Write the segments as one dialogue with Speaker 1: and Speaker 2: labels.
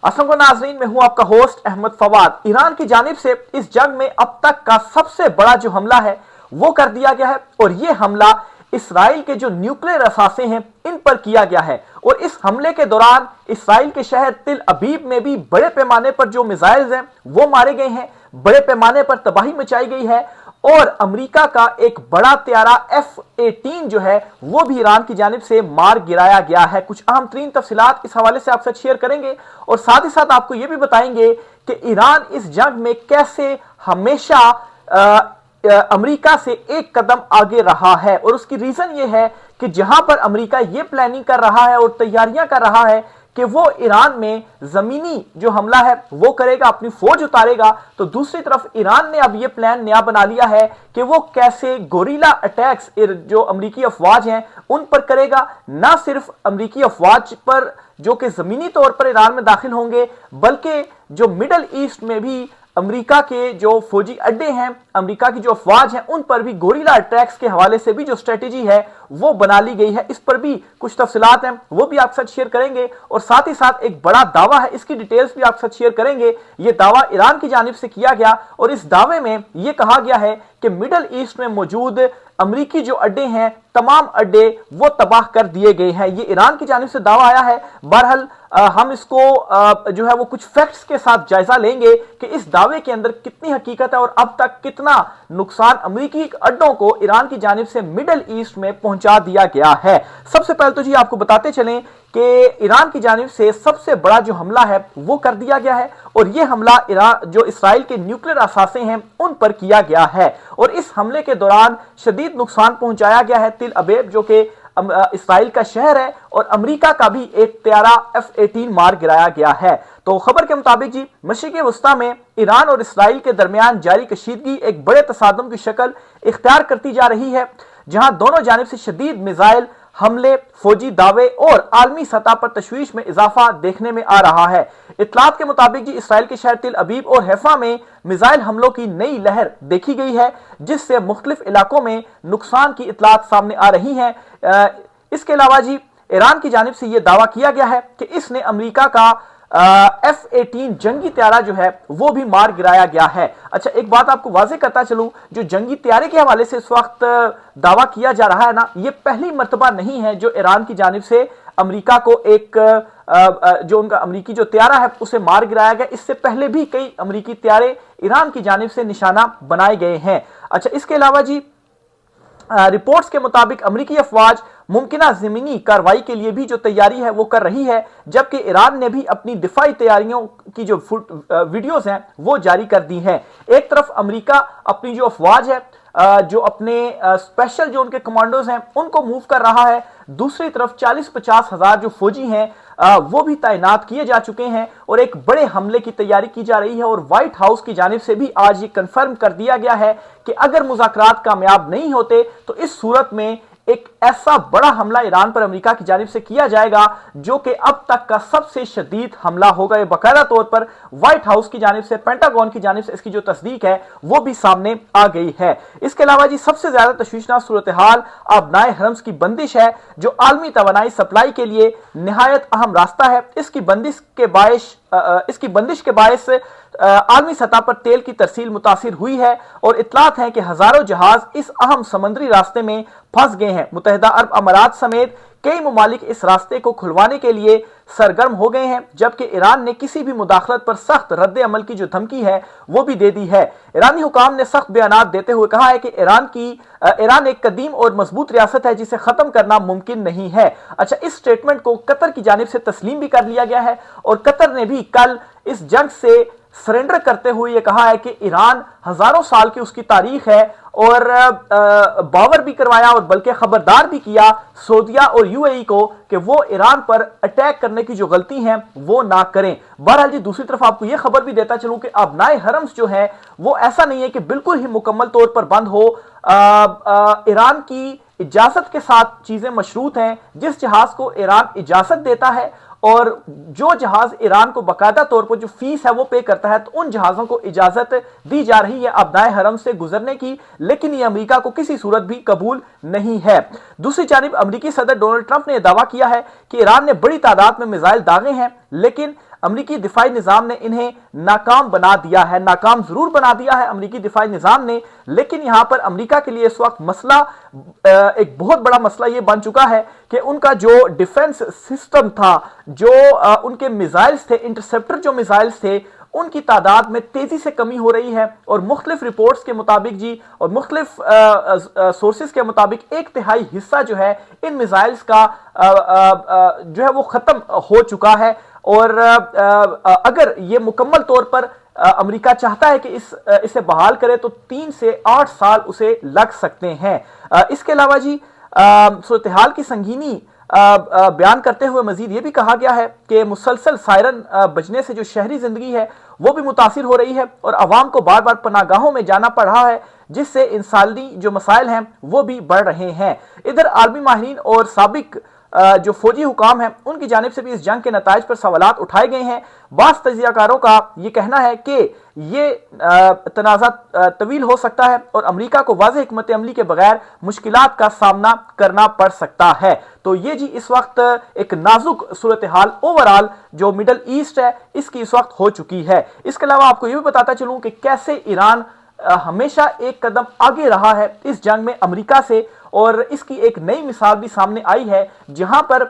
Speaker 1: अस्सलाम नाज़रीन, मैं हूं आपका होस्ट अहमद फवाद। ईरान की जानिब से इस जंग में अब तक का सबसे बड़ा जो हमला है वो कर दिया गया है और ये हमला इसराइल के जो न्यूक्लियर असासे हैं इन पर किया गया है। और इस हमले के दौरान इसराइल के शहर तिल अबीब में भी बड़े पैमाने पर जो मिसाइल्स हैं वो मारे गए हैं, बड़े पैमाने पर तबाही मचाई गई है और अमेरिका का एक बड़ा त्यारा F-18 जो है वो भी ईरान की जानिब से मार गिराया गया है। कुछ अहम तरीन तफसीलात इस हवाले से आपसे शेयर करेंगे और साथ ही साथ आपको यह भी बताएंगे कि ईरान इस जंग में कैसे हमेशा अमेरिका से एक कदम आगे रहा है। और उसकी रीजन ये है कि जहां पर अमेरिका ये प्लानिंग कर रहा है और तैयारियां कर रहा है कि वो ईरान में जमीनी जो हमला है वो करेगा, अपनी फौज उतारेगा, तो दूसरी तरफ ईरान ने अब ये प्लान नया बना लिया है कि वो कैसे गोरिल्ला अटैक्स जो अमेरिकी अफवाज हैं उन पर करेगा। ना सिर्फ अमेरिकी अफवाज पर जो कि जमीनी तौर पर ईरान में दाखिल होंगे, बल्कि जो मिडल ईस्ट में भी अमेरिका के जो फौजी अड्डे हैं, अमेरिका की जो अफवाज हैं, उन पर भी गोरिल्ला अटैक्स के हवाले से भी जो स्ट्रेटेजी है वो बना ली गई है। इस पर भी कुछ तफसीलात हैं वो भी आपके साथ शेयर करेंगे और साथ ही साथ एक बड़ा दावा है, इसकी डिटेल्स भी आपके साथ शेयर करेंगे। ये दावा ईरान की जानिब से किया गया और इस दावे में यह कहा गया है कि मिडल ईस्ट में मौजूद अमेरिकी जो अड्डे हैं तमाम अड्डे वो तबाह कर दिए गए हैं। ये ईरान की जानिब से दावा आया है। बहरहाल हम इसको जो है वो कुछ फैक्ट्स के साथ जायजा लेंगे कि इस दावे के अंदर कितनी हकीकत है और अब तक कितना नुकसान अमेरिकी अड्डों को ईरान की जानिब से मिडल ईस्ट में पहुंचा दिया गया है। सबसे पहले तो जी आपको बताते चलें कि ईरान की जानिब से सबसे बड़ा जो हमला है वो कर दिया गया है और यह हमला ईरान जो इसराइल के न्यूक्लियर असासे हैं उन पर किया गया है। और इस हमले के दौरान शदीद नुकसान पहुंचाया गया है तिल अबीब जो कि इसराइल का शहर है और अमेरिका का भी एक त्यारा F-18 मार गिराया गया है। तो खबर के मुताबिक जी मशरिक़ वस्ता में ईरान और इसराइल के दरमियान जारी कशीदगी एक बड़े तसादुम की शक्ल इख्तियार करती जा रही है, जहां दोनों जानिब से शदीद मिसाइल हमले, फौजी दावे और आलमी सतह पर तशवीश में इजाफा देखने में आ रहा है। इत्तलात के मुताबिक जी इसराइल के शहर तिल अबीब और हैफा में मिसाइल हमलों की नई लहर देखी गई है, जिससे मुख्तलिफ इलाकों में नुकसान की इत्तलात सामने आ रही हैं। इसके अलावा जी ईरान की जानिब से यह दावा किया गया है कि इसने अमेरिका का F-18 जंगी त्यारा जो है वो भी मार गिराया गया है। अच्छा, एक बात आपको वाज़े करता चलूं, जो जंगी त्यारे के हवाले से इस वक्त दावा किया जा रहा है ना, ये पहली मर्तबा नहीं है जो ईरान की जानिब से अमेरिका को एक जो उनका अमेरिकी जो त्यारा है उसे मार गिराया गया। इससे पहले भी कई अमेरिकी त्यारे ईरान की जानिब से निशाना बनाए गए हैं। अच्छा, इसके अलावा जी रिपोर्ट्स के मुताबिक अमेरिकी अफवाज मुमकिना ज़मीनी कार्रवाई के लिए भी जो तैयारी है वो कर रही है, जबकि ईरान ने भी अपनी दिफाई तैयारियों की जो वीडियोस हैं वो जारी कर दी हैं। एक तरफ अमेरिका अपनी जो अफवाज है जो अपने स्पेशल जो उनके कमांडोज हैं उनको मूव कर रहा है, दूसरी तरफ 40-50 हजार जो फौजी हैं वो भी तैनात किए जा चुके हैं और एक बड़े हमले की तैयारी की जा रही है। और व्हाइट हाउस की जानिब से भी आज ये कंफर्म कर दिया गया है कि अगर मुज़ाकरात कामयाब नहीं होते तो इस सूरत में एक ऐसा बड़ा हमला ईरान पर अमेरिका की जानिब से किया जाएगा जो कि अब तक का सबसे शदीद हमला होगा। ये बाकायदा तौर पर व्हाइट हाउस की जानिब से, पेंटागन की जानिब से इसकी जो तस्दीक है वो भी सामने आ गई है। इसके अलावा जी सबसे ज्यादा तशवीशनाक सूरत हाल अबनाए हरम्स की बंदिश है, जो आलमी तवानाई सप्लाई के लिए निहायत अहम रास्ता है। इसकी बंदिश के बायस आलमी सतह पर तेल की तरसील मुतासिर हुई है और इतलात है कि हजारों जहाज इस अहम समंदरी रास्ते में फंस गए हैं। मुत्तहिदा अरब अमारात समेत कई ममालिक इस रास्ते को खुलवाने के लिए सरगर्म हो गए हैं, जबकि ईरान ने किसी भी मुदाखलत पर सख्त रद्द अमल की जो धमकी है वो भी दे दी है। ईरानी हुकाम ने सख्त बयानात देते हुए कहा है कि ईरान एक कदीम और मजबूत रियासत है जिसे खत्म करना मुमकिन नहीं है। अच्छा, इस स्टेटमेंट को कतर की जानिब से तस्लीम भी कर लिया गया है और कतर ने भी कल इस जंग से सरेंडर करते हुए यह कहा है कि ईरान हजारों साल की उसकी तारीख है और बावर भी करवाया और बल्कि खबरदार भी किया सऊदीया और यूएई को कि वो ईरान पर अटैक करने की जो गलती है वो ना करें। बहरहाल जी दूसरी तरफ आपको यह खबर भी देता चलूं कि अबनाए हरम्स जो है वो ऐसा नहीं है कि बिल्कुल ही मुकम्मल तौर पर बंद हो। ईरान की इजाजत के साथ चीजें मशरूत हैं। जिस जहाज को ईरान इजाजत देता है और जो जहाज ईरान को बाकायदा तौर पर जो फीस है वो पे करता है, तो उन जहाजों को इजाजत दी जा रही है अबनाए हरम से गुजरने की, लेकिन ये अमेरिका को किसी सूरत भी कबूल नहीं है। दूसरी जानिब अमेरिकी सदर डोनाल्ड ट्रंप ने दावा किया है कि ईरान ने बड़ी तादाद में मिसाइल दागे हैं, लेकिन امریکی دفاعی نظام نے انہیں ناکام بنا دیا ہے، ناکام ضرور بنا دیا ہے امریکی دفاعی نظام نے، لیکن یہاں پر امریکہ کے لیے اس وقت مسئلہ ایک بہت بڑا مسئلہ یہ بن چکا ہے کہ ان کا جو ڈیفنس سسٹم تھا، جو ان کے میزائلز تھے، انٹرسپٹر جو میزائلز تھے، ان کی تعداد میں تیزی سے کمی ہو رہی ہے، اور مختلف رپورٹس کے مطابق اور مختلف سورسز کے مطابق 1/3 حصہ جو ہے ان میزائلز کا جو ہے وہ ختم ہو چکا ہے، اور اگر یہ مکمل طور پر امریکہ چاہتا ہے کہ اسے بحال کرے تو 3 سے 8 سال اسے لگ سکتے ہیں۔ اس کے علاوہ صورتحال کی سنگینی بیان کرتے ہوئے مزید یہ بھی کہا گیا ہے کہ مسلسل سائرن بجنے سے جو شہری زندگی ہے وہ بھی متاثر ہو رہی ہے، اور عوام کو بار بار پناہ گاہوں میں جانا پڑ رہا ہے، جس سے انسانی جو مسائل ہیں وہ بھی بڑھ رہے ہیں۔ ادھر عالمی ماہرین اور سابق جو فوجی حکام ہیں ان کی جانب سے بھی اس جنگ کے نتائج پر سوالات اٹھائے گئے ہیں۔ بعض تجزیہ کاروں کا یہ کہنا ہے کہ یہ تنازع طویل ہو سکتا ہے اور امریکہ کو واضح حکمت عملی کے بغیر مشکلات کا سامنا کرنا پڑ سکتا ہے۔ تو یہ اس وقت ایک نازک صورتحال اوورال جو مڈل ایسٹ ہے اس کی اس وقت ہو چکی ہے۔ اس کے علاوہ آپ کو یہ بھی بتاتا چلوں کہ کیسے ایران ہمیشہ ایک قدم آگے رہا ہے اس جنگ میں امریکہ سے، اور اس کی ایک نئی مثال بھی سامنے آئی ہے جہاں پر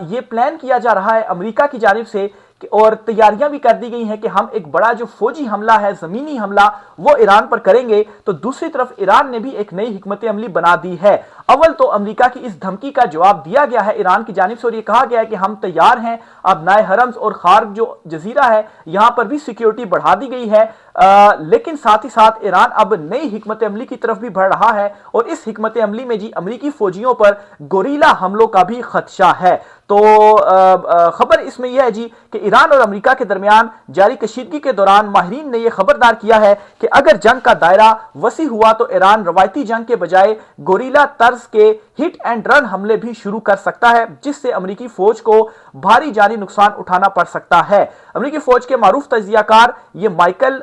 Speaker 1: یہ پلان کیا جا رہا ہے امریکہ کی جانب سے، اور تیاریاں بھی کر دی گئی ہیں کہ ہم ایک بڑا جو فوجی حملہ ہے، زمینی حملہ، وہ ایران پر کریں گے۔ تو دوسری طرف ایران نے بھی ایک نئی حکمت عملی بنا دی ہے۔ اول تو امریکہ کی اس دھمکی کا جواب دیا گیا ہے ایران کی جانب سے، اور یہ کہا گیا ہے کہ ہم تیار ہیں، اب نائے حرمز اور خارج جو جزیرہ ہے یہاں پر بھی سیکیورٹی بڑھا دی گئی ہے، لیکن ساتھ ہی ساتھ ایران اب نئی حکمت عملی کی طرف بھی بڑھ رہا ہے، اور اس حکمت عملی میں امریکی فوجیوں پر گوریلا حملوں کا بھی خدشہ ہے۔ تو خبر اس میں یہ ہے کہ ایران اور امریکہ کے درمیان جاری کشیدگی کے دوران ماہرین نے یہ خبردار کیا ہے کہ اگر جنگ کا دائرہ وسیع ہوا تو ایران روایتی جنگ کے بجائے گوریلا طرز کے ہٹ اینڈ رن حملے بھی شروع کر سکتا ہے، جس سے امریکی فوج کو بھاری جانی نقصان اٹھانا پڑ سکتا ہے۔ امریکی فوج کے معروف تجزیہ کار یہ مائیکل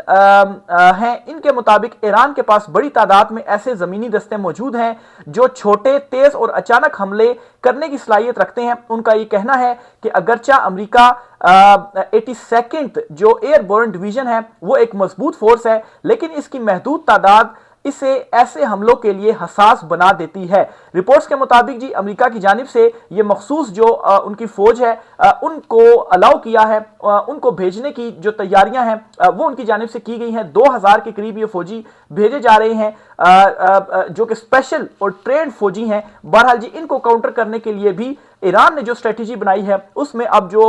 Speaker 1: ہیں، ان کے مطابق ایران کے پاس بڑی تعداد میں ایسے زمینی دستے موجود ہیں جو چھوٹے، تیز اور اچانک حملے کرنے کی صلاحیت رکھتے ہیں۔ ان کا یہ کہنا ہے کہ اگرچہ امریکہ 82nd جو ایئر بورن ڈویژن ہے وہ ایک مضبوط فورس ہے، لیکن اس کی محدود تعداد اسے ایسے حملوں کے لیے حساس بنا دیتی ہے۔ رپورٹس کے مطابق امریکہ کی جانب سے یہ مخصوص جو ان کی فوج ہے ان کو الاؤ کیا ہے، ان کو بھیجنے کی جو تیاریاں ہیں وہ ان کی جانب سے کی گئی ہیں۔ 2000 کے قریب یہ فوجی بھیجے جا رہے ہیں جو کہ اسپیشل اور ٹرینڈ فوجی ہیں۔ بہرحال ان کو کاؤنٹر کرنے کے لیے بھی ایران نے جو اسٹریٹجی بنائی ہے اس میں اب جو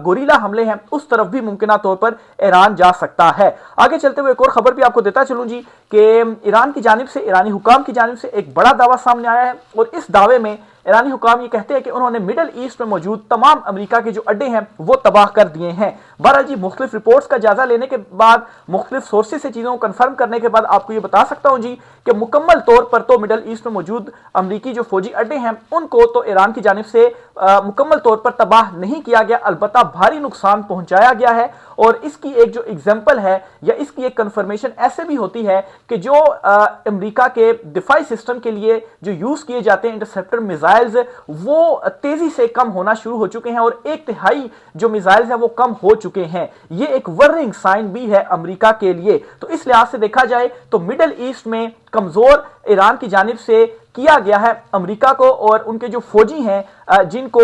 Speaker 1: گوریلا حملے ہیں اس طرف بھی ممکنہ طور پر ایران جا سکتا ہے۔ آگے چلتے ہوئے ایک اور خبر بھی آپ کو دیتا چلوں کہ ایران کی جانب سے، ایرانی حکام کی جانب سے ایک بڑا دعویٰ سامنے آیا ہے، اور اس دعوے میں ایرانی حکام یہ کہتے ہیں کہ انہوں نے مڈل ایسٹ میں موجود تمام امریکہ کے جو اڈے ہیں وہ تباہ کر دیے ہیں۔ بہرحال مختلف رپورٹس کا جائزہ لینے کے بعد، مختلف سورسز سے چیزوں کو کنفرم کرنے کے بعد آپ کو یہ بتا سکتا ہوں کہ مکمل طور پر تو مڈل ایسٹ میں موجود امریکی جو فوجی اڈے ہیں ان کو تو ایران کی جانب سے مکمل طور پر تباہ نہیں کیا گیا، البتہ بھاری نقصان پہنچایا گیا ہے۔ اور اس کی ایک جو ایگزامپل ہے یا اس کی ایک کنفرمیشن ایسے بھی ہوتی ہے کہ جو امریکہ کے دفاعی سسٹم کے لیے جو یوز کیے جاتے ہیں انٹرسپٹر میزائلز، وہ تیزی سے کم ہونا شروع ہو چکے ہیں، اور 1/3 جو میزائلز ہیں وہ کم ہو چکے ہیں۔ یہ ایک ورننگ سائن بھی ہے امریکہ کے لیے۔ تو اس لحاظ سے دیکھا جائے تو مڈل ایسٹ میں کمزور ایران کی جانب سے کیا گیا ہے امریکہ کو، اور ان کے جو فوجی ہیں جن کو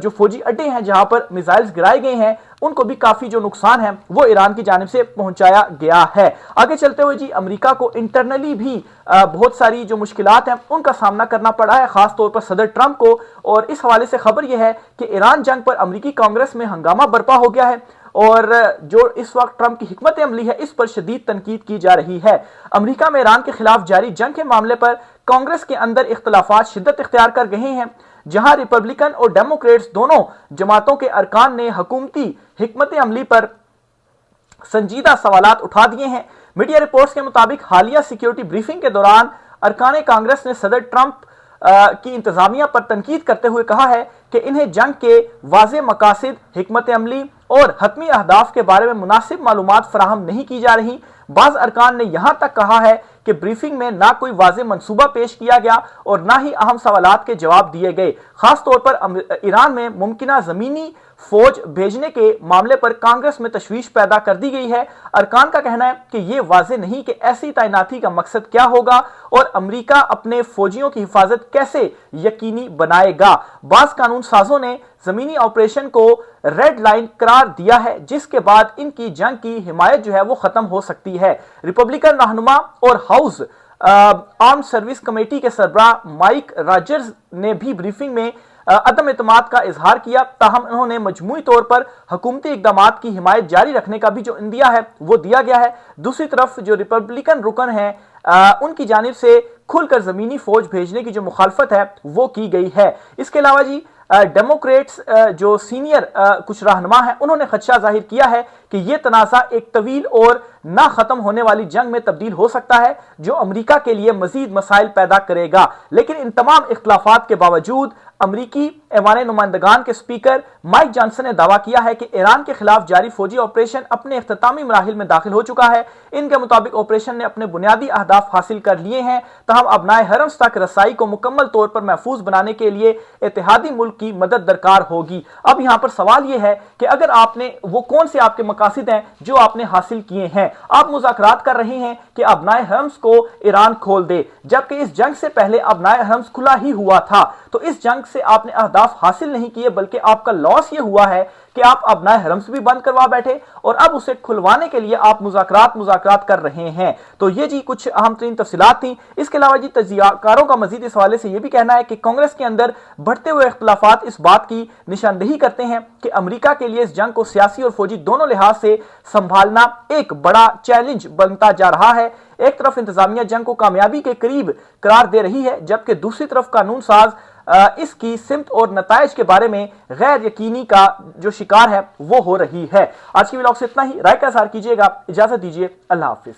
Speaker 1: جو فوجی اڈے ہیں جہاں پر میزائلز گرائے گئے ہیں ان کو بھی کافی جو نقصان ہے وہ ایران کی جانب سے پہنچایا گیا ہے۔ آگے چلتے ہوئے امریکہ کو انٹرنلی بھی بہت ساری جو مشکلات ہیں ان کا سامنا کرنا پڑا ہے، خاص طور پر صدر ٹرمپ کو، اور اس حوالے سے خبر یہ ہے کہ ایران جنگ پر امریکی کانگریس میں ہنگامہ برپا ہو گیا ہے، اور جو اس وقت ٹرمپ کی حکمت عملی ہے اس پر شدید تنقید کی جا رہی ہے۔ امریکہ میں ایران کے خلاف جاری جنگ کے معاملے پر کانگریس کے اندر اختلافات شدت اختیار کر گئے ہیں، جہاں ریپبلکن اور ڈیموکریٹس دونوں جماعتوں کے ارکان نے حکومتی حکمت عملی پر سنجیدہ سوالات اٹھا دیے ہیں۔ میڈیا رپورٹس کے مطابق حالیہ سیکیورٹی بریفنگ کے دوران ارکان کانگریس نے صدر ٹرمپ کی انتظامیہ پر تنقید کرتے ہوئے کہا ہے کہ انہیں جنگ کے واضح مقاصد، حکمت عملی اور حتمی اہداف کے بارے میں مناسب معلومات فراہم نہیں کی جا رہی۔ بعض ارکان نے یہاں تک کہا ہے کہ بریفنگ میں نہ کوئی واضح منصوبہ پیش کیا گیا اور نہ ہی اہم سوالات کے جواب دیے گئے، خاص طور پر ایران میں ممکنہ زمینی फौज भेजने के मामले पर कांग्रेस में तशवीश पैदा कर दी गई है। अरकान का कहना है कि यह वाज़ेह नहीं कि ऐसी तैनाती का मकसद क्या होगा और अमेरिका अपने फौजियों की हिफाजत कैसे यकीनी बनाएगा। बाज़ कानून साजों ने जमीनी ऑपरेशन को रेड लाइन करार दिया है, जिसके बाद इनकी जंग की हिमायत जो है वो खत्म हो सकती है। रिपब्लिकन रहनुमा और हाउस आर्म सर्विस कमेटी के सरबराह माइक रॉजर्स ने भी ब्रीफिंग में अदम एतमाद का इजहार किया, ताहम उन्होंने मजमूई तौर पर हुकूमती इक़दामात की हिमायत जारी रखने का भी जो इंदिया है वो दिया गया है। दूसरी तरफ जो रिपब्लिकन रुकन है उनकी जानिब से खुलकर जमीनी फौज भेजने की जो मुखालफत है वो की गई है। इसके अलावा जी डेमोक्रेट्स जो सीनियर कुछ रहनुमा हैं उन्होंने खदशा जाहिर किया है कि यह तनाज़ा एक तवील और ना खत्म होने वाली जंग में तब्दील हो सकता है, जो अमेरिका के लिए मजीद मसाइल पैदा करेगा। लेकिन इन तमाम इख्तलाफात के बावजूद अमरीकी ऐवान नुमाइंदगान के स्पीकर माइक जॉनसन ने दावा किया है कि ईरान के खिलाफ जारी फौजी ऑपरेशन अपने इख्तितामी मराहिल में दाखिल हो चुका है। इनके मुताबिक ऑपरेशन ने अपने बुनियादी अहदाफ हासिल कर लिए हैं, तहम अबनाए हरम्स तक रसाई को मुकम्मल तौर पर महफूज बनाने के लिए इत्तेहादी मुल्क की मदद दरकार होगी। अब यहाँ पर सवाल यह है कि अगर आपने वो कौन से आपके मकासद हैं जो आपने हासिल किए हैं। आप मुज़ाकरात कर रहे हैं कि अबनाए हरम्स को ईरान खोल दे, जबकि इस जंग से पहले अबनाए हरम्स खुला ही हुआ था। तो इस जंग से आपने अहदाफ हासिल नहीं किए, बल्कि आपका लॉस ये हुआ है कि आप अबनाए हरम्स भी बंद करवा बैठे और अब उसे खुलवाने के लिए आप मुज़ाकरात कर रहे हैं। तो ये जी कुछ अहम तरीन तफसीलात थी। इसके अलावा जी तजियाकारों का मजीद इस हवाले से यह भी कहना है कि कांग्रेस के अंदर बढ़ते हुए इख्तलाफात इस बात की निशानदेही करते हैं कि अमेरिका के लिए इस जंग को सियासी और फौजी दोनों लिहाज से संभालना एक बड़ा चैलेंज बनता जा रहा है। एक तरफ इंतजामिया जंग को कामयाबी के करीब करार दे रही है, जबकि दूसरी तरफ कानून साज इसकी सिमत और नताइज के बारे में गैर यकीनी का जो शिकार है वो हो रही है। आज की व्लॉग से इतना ही। राय का इज़हार कीजिएगा। इजाजत दीजिए। अल्लाह हाफिज।